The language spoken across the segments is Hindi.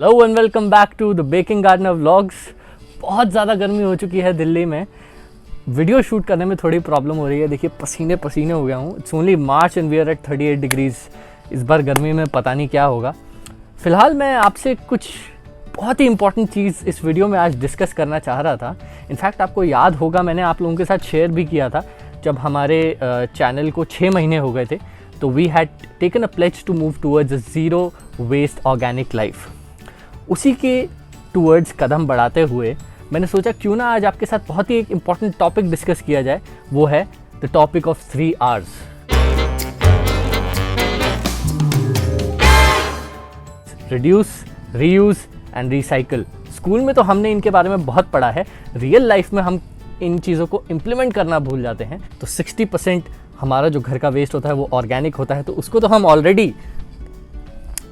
Hello and welcome back to the baking gardener vlogs. बहुत ज़्यादा गर्मी हो चुकी है दिल्ली में। वीडियो शूट करने में थोड़ी प्रॉब्लम हो रही है। देखिए पसीने पसीने हो गया हूँ। It's only March and we are at 38 degrees. इस बार गर्मी में पता नहीं क्या होगा। फ़िलहाल मैं आपसे कुछ बहुत ही इंपॉर्टेंट चीज़ इस वीडियो में आज डिस्कस करना चाह रहा था। इनफैक्ट आपको याद होगा मैंने आप लोगों के साथ शेयर भी किया था जब हमारे चैनल को 6 महीने हो गए थे, तो we had taken a pledge to move towards a zero waste organic life. उसी के टूवर्ड्स कदम बढ़ाते हुए मैंने सोचा क्यों ना आज आपके साथ बहुत ही एक इम्पॉर्टेंट टॉपिक डिस्कस किया जाए। वो है the topic of 3 R's। Reduce, reuse and recycle. School में तो हमने इनके बारे में बहुत पढ़ा है, रियल लाइफ में हम इन चीज़ों को इम्प्लीमेंट करना भूल जाते हैं। तो 60% हमारा जो घर का वेस्ट होता है वो ऑर्गेनिक होता है, तो उसको तो हम ऑलरेडी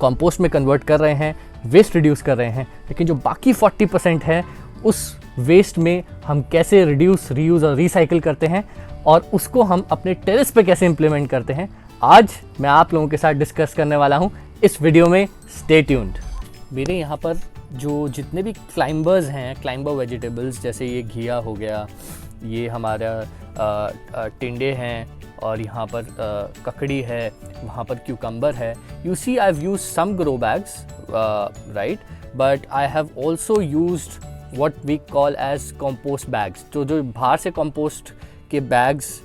कंपोस्ट में कन्वर्ट कर रहे हैं, वेस्ट रिड्यूस कर रहे हैं। लेकिन जो बाकी 40% है उस वेस्ट में हम कैसे रिड्यूस, रीयूज़ और रिसाइकिल करते हैं और उसको हम अपने टेरेस पे कैसे इम्प्लीमेंट करते हैं, आज मैं आप लोगों के साथ डिस्कस करने वाला हूँ इस वीडियो में। Stay tuned. मेरे यहाँ पर जो जितने भी क्लाइंबर्स हैं, क्लाइंबर वेजिटेबल्स, जैसे ये घिया हो गया, ये हमारा टिंडे हैं और यहाँ पर ककड़ी है, वहाँ पर क्यूकम्बर है। You see I have used some grow bags, right, but I have also used what we call as compost bags. जो बाहर से कंपोस्ट के बैग्स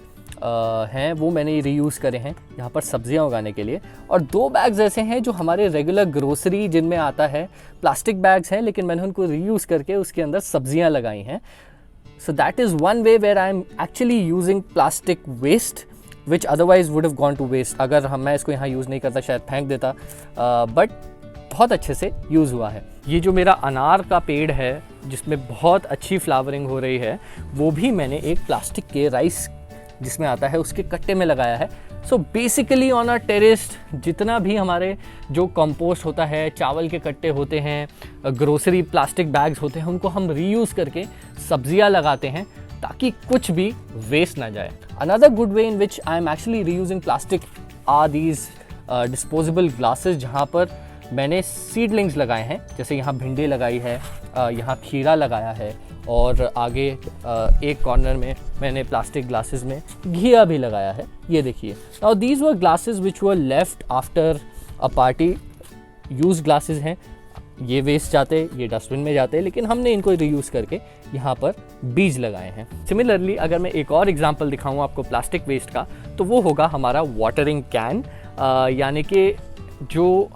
हैं वो मैंने रीयूज़ करे हैं यहाँ पर सब्जियाँ उगाने के लिए। और 2 बैग्स ऐसे हैं जो हमारे रेगुलर ग्रोसरी जिनमें आता है, प्लास्टिक बैग्स हैं, लेकिन मैंने उनको रीयूज़ करके उसके अंदर सब्जियाँ लगाई हैं। So that is one way where I am actually using plastic waste which otherwise would have gone to waste। अगर मैं इसको यहाँ यूज़ नहीं करता शायद फेंक देता, बट बहुत अच्छे से यूज़ हुआ है। ये जो मेरा अनार का पेड़ है जिसमें बहुत अच्छी फ्लावरिंग हो रही है, वो भी मैंने एक प्लास्टिक के राइस जिसमें आता है उसके कट्टे में लगाया है। So basically on a terrace जितना भी हमारे जो कंपोस्ट होता है, चावल के कट्टे होते हैं, ग्रोसरी प्लास्टिक बैग्स होते हैं, उनको हम रीयूज़ करके सब्जियां लगाते हैं ताकि कुछ भी वेस्ट ना जाए। Another good way in which I am actually reusing plastic or these disposable glasses, जहाँ पर मैंने सीडलिंग्स लगाए हैं। जैसे यहाँ भिंडी लगाई है, यहाँ खीरा लगाया है और आगे एक कॉर्नर में मैंने प्लास्टिक ग्लासेस में घिया भी लगाया है। ये देखिए। Now these were glasses which were left after a party. Use glasses हैं, ये वेस्ट जाते, ये डस्टबिन में जाते, लेकिन हमने इनको रीयूज़ करके यहाँ पर बीज लगाए हैं। सिमिलरली अगर मैं एक और एग्जांपल दिखाऊँ आपको प्लास्टिक वेस्ट का, तो वो होगा हमारा वाटरिंग कैन। यानी कि जो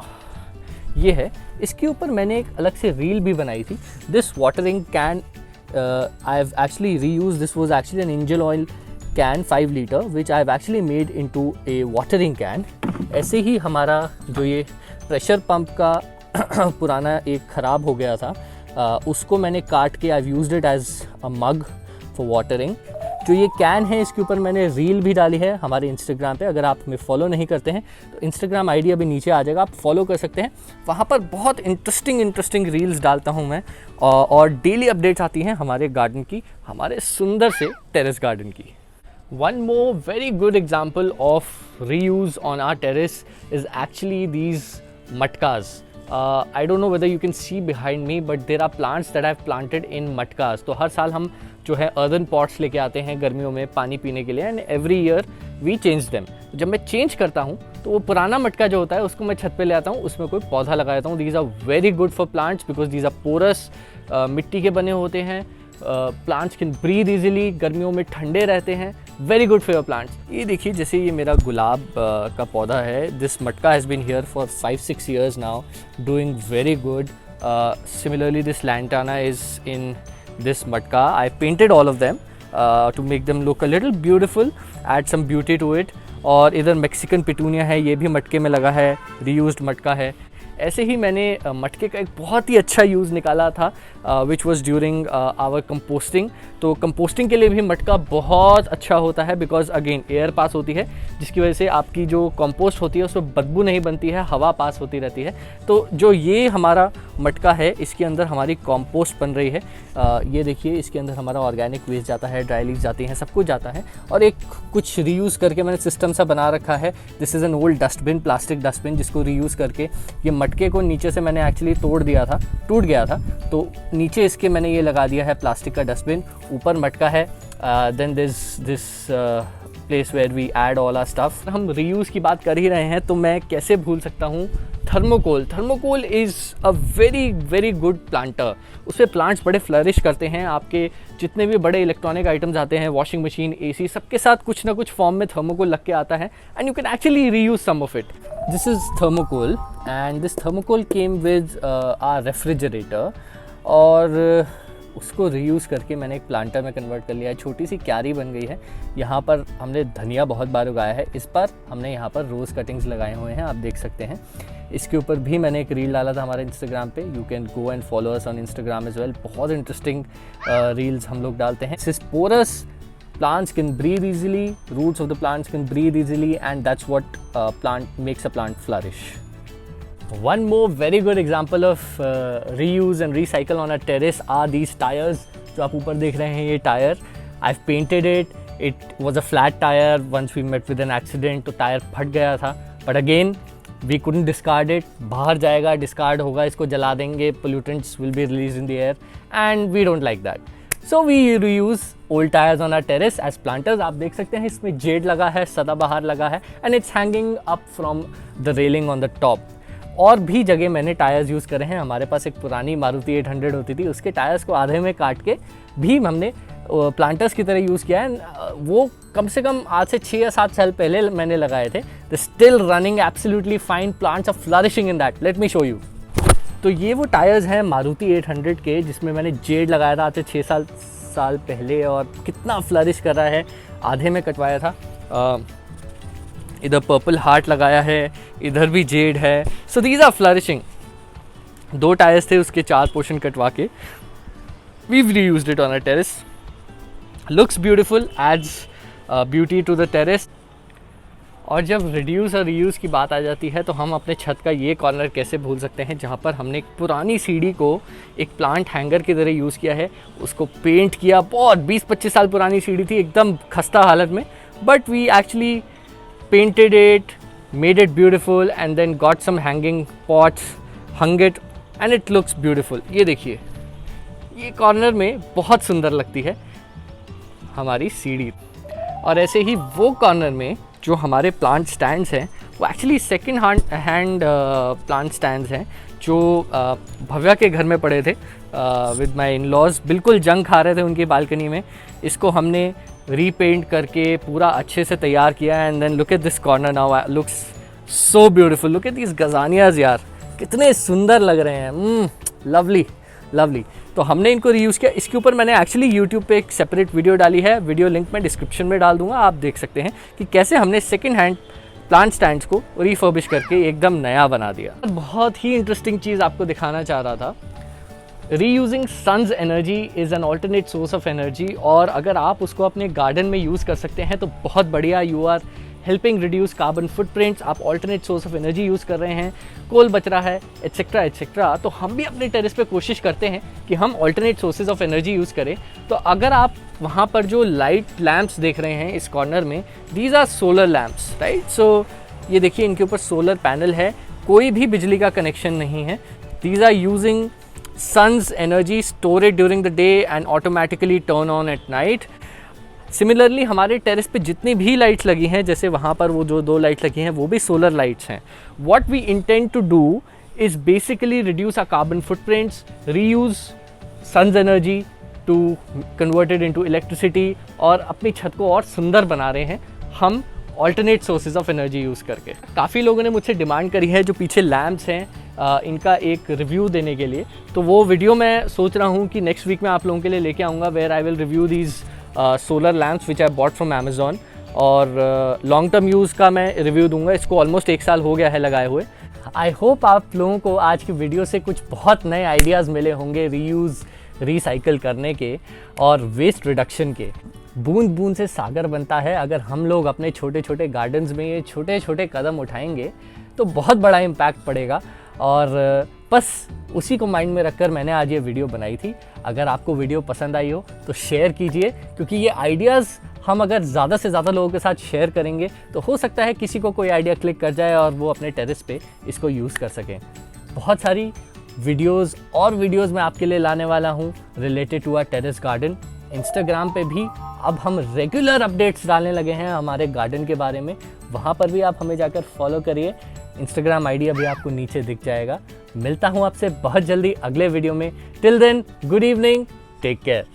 ये है, इसके ऊपर मैंने एक अलग से रील भी बनाई थी। This watering can I have actually reused, this was actually an Angel oil can 5 liter which I have actually made into a watering can। ऐसे ही हमारा जो ये प्रेशर पंप का पुराना एक ख़राब हो गया था, उसको मैंने काट के I have used it as a mug for watering। जो ये कैन है इसके ऊपर मैंने रील भी डाली है हमारे इंस्टाग्राम पे। अगर आप हमें फॉलो नहीं करते हैं तो इंस्टाग्राम आईडी अभी नीचे आ जाएगा, आप फॉलो कर सकते हैं। वहाँ पर बहुत इंटरेस्टिंग रील्स डालता हूँ मैं और डेली अपडेट्स आती हैं हमारे गार्डन की, हमारे सुंदर से टेरेस गार्डन की। One more very good example of reuse on our terrace is actually these matkas। I don't know whether you can see behind me, but there are plants that I've planted in matkas। तो हर साल हम जो है अर्दन पॉट्स लेके आते हैं गर्मियों में पानी पीने के लिए, and every year we change them. जब मैं चेंज करता हूँ तो वो पुराना मटका जो होता है उसको मैं छत पे ले आता हूँ, उसमें कोई पौधा लगा देता हूँ। These are very good for plants because these are porous, मिट्टी के बने होते हैं। प्लांट्स कैन ब्रीथ इजीली, गर्मियों में ठंडे रहते हैं, very good for your plants. ये देखिए, जैसे ये मेरा गुलाब का पौधा है। This matka has been here for 5-6 years now, doing very good. Similarly this lantana is in this matka। I painted all of them to make them look a little beautiful, add some beauty to it। और इधर मेक्सिकन पिटूनिया है, ये भी मटके में लगा है, रीयूज्ड मटका है। ऐसे ही मैंने मटके का एक बहुत ही अच्छा यूज़ निकाला था which was during our composting. तो कंपोस्टिंग के लिए भी मटका बहुत अच्छा होता है बिकॉज अगेन एयर पास होती है, जिसकी वजह से आपकी जो कंपोस्ट होती है उसमें बदबू नहीं बनती है, हवा पास होती रहती है। तो जो ये हमारा मटका है इसके अंदर हमारी कंपोस्ट बन रही है। ये देखिए, इसके अंदर हमारा ऑर्गेनिक वेस्ट जाता है, ड्राई लीव्स जाती हैं, सब कुछ जाता है। और एक कुछ रीयूज़ करके मैंने सिस्टम सा बना रखा है। This is an old dustbin, plastic dustbin, जिसको रीयूज़ करके ये मटके को नीचे से मैंने एक्चुअली तोड़ दिया था, टूट गया था, तो नीचे इसके मैंने ये लगा दिया है प्लास्टिक का डस्टबिन, ऊपर मटका है, then this place where we add all our stuff. हम रीयूज़ की बात कर ही रहे हैं तो मैं कैसे भूल सकता हूँ thermocol. Thermocol is a very very good planter. उससे प्लांट्स बड़े फ्लरिश करते हैं। आपके जितने भी बड़े इलेक्ट्रॉनिक आइटम्स आते हैं, वॉशिंग मशीन, एसी, सबके साथ कुछ ना कुछ फॉर्म में थर्मोकोल लग के आता है and you can actually reuse some of it. This is thermocol and this thermocol came with our refrigerator और उसको रीयूज़ करके मैंने एक प्लांटर में कन्वर्ट कर लिया है। छोटी सी क्यारी बन गई है। यहाँ पर हमने धनिया बहुत बार उगाया है, इस पर हमने यहाँ पर रोज़ कटिंग्स लगाए हुए हैं, आप देख सकते हैं। इसके ऊपर भी मैंने एक रील डाला था हमारे इंस्टाग्राम पे, you can go and follow us on Instagram as well. बहुत इंटरेस्टिंग रील्स हम लोग डालते हैं। सिस्पोरस plants can breathe easily, roots of the plants can breathe easily, and that's what plant makes a plant flourish. One more very good example of reuse and recycle on a terrace are these tires. जो आप ऊपर देख रहे हैं ये tyre, I've painted it. It was a flat tire. Once we met with an accident, तो टायर फट गया था. But again, we couldn't discard it. बाहर जाएगा, discard होगा, इसको जला देंगे, pollutants will be released in the air, and we don't like that. So we reuse old tires on our terrace as planters. आप देख सकते हैं इसमें जेड लगा है, सदाबहार लगा है, and it's hanging up from the railing on the top. और भी जगह मैंने टायर्स यूज़ करे हैं। हमारे पास एक पुरानी मारुति 800 होती थी, उसके टायर्स को आधे में काट के भी हमने प्लांटर्स की तरह यूज़ किया है। वो कम से कम आज से 6 या 7 साल पहले मैंने लगाए थे। The still running absolutely fine, plants are flourishing in that. Let me show you. तो ये वो टायर्स हैं मारुति 800 के जिसमें मैंने जेड लगाया था आज से 6 साल पहले, और कितना फ्लरिश कर रहा है। आधे में कटवाया था, इधर पर्पल हार्ट लगाया है, इधर भी जेड है। So these are flourishing. 2 tyres थे, उसके 4 पोर्शन कटवा के we've reused it on our terrace. Looks beautiful, adds beauty to the terrace. और जब रिड्यूस और रीयूज़ की बात आ जाती है तो हम अपने छत का ये कॉर्नर कैसे भूल सकते हैं जहाँ पर हमने एक पुरानी सीढ़ी को एक प्लांट हैंगर की तरह यूज़ किया है। उसको पेंट किया, बहुत 20-25 साल पुरानी सीढ़ी थी, एकदम खस्ता हालत में, but we actually painted it, made it beautiful and then got some hanging pots, hung it and it looks beautiful. ये देखिए, ये कॉर्नर में बहुत सुंदर लगती है हमारी सीढ़ी। और ऐसे ही वो कॉर्नर में जो हमारे प्लांट स्टैंड्स हैं वो actually second hand plant stands हैं जो भव्या के घर में पड़े थे विद माय इन-लॉज। बिल्कुल जंग खा रहे थे उनकी बालकनी में। इसको हमने रीपेंट करके पूरा अच्छे से तैयार किया and then look at this corner now, looks so beautiful. Look at this gazanias यार, कितने सुंदर लग रहे हैं। Lovely lovely. तो हमने इनको रीयूज़ किया। इसके ऊपर मैंने एक्चुअली यूट्यूब पे एक सेपरेट वीडियो डाली है, वीडियो लिंक मैं डिस्क्रिप्शन में डाल दूंगा, आप देख सकते हैं कि कैसे हमने सेकंड हैंड प्लांट स्टैंड्स को रिफर्बिश करके एकदम नया बना दिया। बहुत ही इंटरेस्टिंग चीज़ आपको दिखाना चाह रहा था। Reusing sun's energy is an alternate source of energy, और अगर आप उसको अपने गार्डन में यूज़ कर सकते हैं तो बहुत बढ़िया। You are helping reduce carbon footprints. आप alternate source of energy use कर रहे हैं, कोल बच रहा है, एट्सेट्रा एट्सेट्रा। तो हम भी अपने टेरेस पे कोशिश करते हैं कि हम alternate sources of energy use करें। तो अगर आप वहाँ पर जो लाइट लैंप्स देख रहे हैं इस कॉर्नर में, these are solar lamps, right. So ये देखिए, इनके ऊपर सोलर पैनल है, कोई भी बिजली का कनेक्शन नहीं है। These are using sun's energy, store it during the day and automatically turn on at night. Similarly हमारे टेरेस पे जितनी भी लाइट्स लगी हैं, जैसे वहाँ पर वो जो 2 लाइट लगी हैं वो भी सोलर लाइट्स हैं। What we intend to do is basically reduce our carbon footprints, reuse sun's energy to convert it into electricity, और अपनी छत को और सुंदर बना रहे हैं हम alternate sources of energy use करके। काफ़ी लोगों ने मुझसे डिमांड करी है जो पीछे लैम्प्स हैं इनका एक रिव्यू देने के लिए, तो वो वीडियो मैं सोच रहा हूँ कि नेक्स्ट वीक में आप लोगों के लिए लेके आऊँगा, where I will review these solar lamps which I bought from Amazon. और लॉन्ग टर्म यूज़ का मैं रिव्यू दूंगा। इसको ऑलमोस्ट 1 साल हो गया है लगाए हुए। आई होप आप लोगों को आज की वीडियो से कुछ बहुत नए आइडियाज़ मिले होंगे रीयूज़, रिसाइकल करने के और वेस्ट रिडक्शन के। बूंद बूंद से सागर बनता है। अगर हम लोग अपने छोटे छोटे गार्डन्स में ये छोटे छोटे कदम उठाएंगे तो बहुत बड़ा इम्पैक्ट पड़ेगा। और बस उसी को माइंड में रखकर मैंने आज ये वीडियो बनाई थी। अगर आपको वीडियो पसंद आई हो तो शेयर कीजिए, क्योंकि ये आइडियाज़ हम अगर ज़्यादा से ज़्यादा लोगों के साथ शेयर करेंगे तो हो सकता है किसी को कोई आइडिया क्लिक कर जाए और वो अपने टेरेस पे इसको यूज़ कर सकें। बहुत सारी वीडियोस मैं आपके लिए लाने वाला हूँ related to our terrace garden. Instagram पे भी अब हम रेगुलर अपडेट्स डालने लगे हैं हमारे गार्डन के बारे में, वहाँ पर भी आप हमें जाकर फॉलो करिए। इंस्टाग्राम आईडी अभी आपको नीचे दिख जाएगा। मिलता हूँ आपसे बहुत जल्दी अगले वीडियो में। Till then, good evening, take care.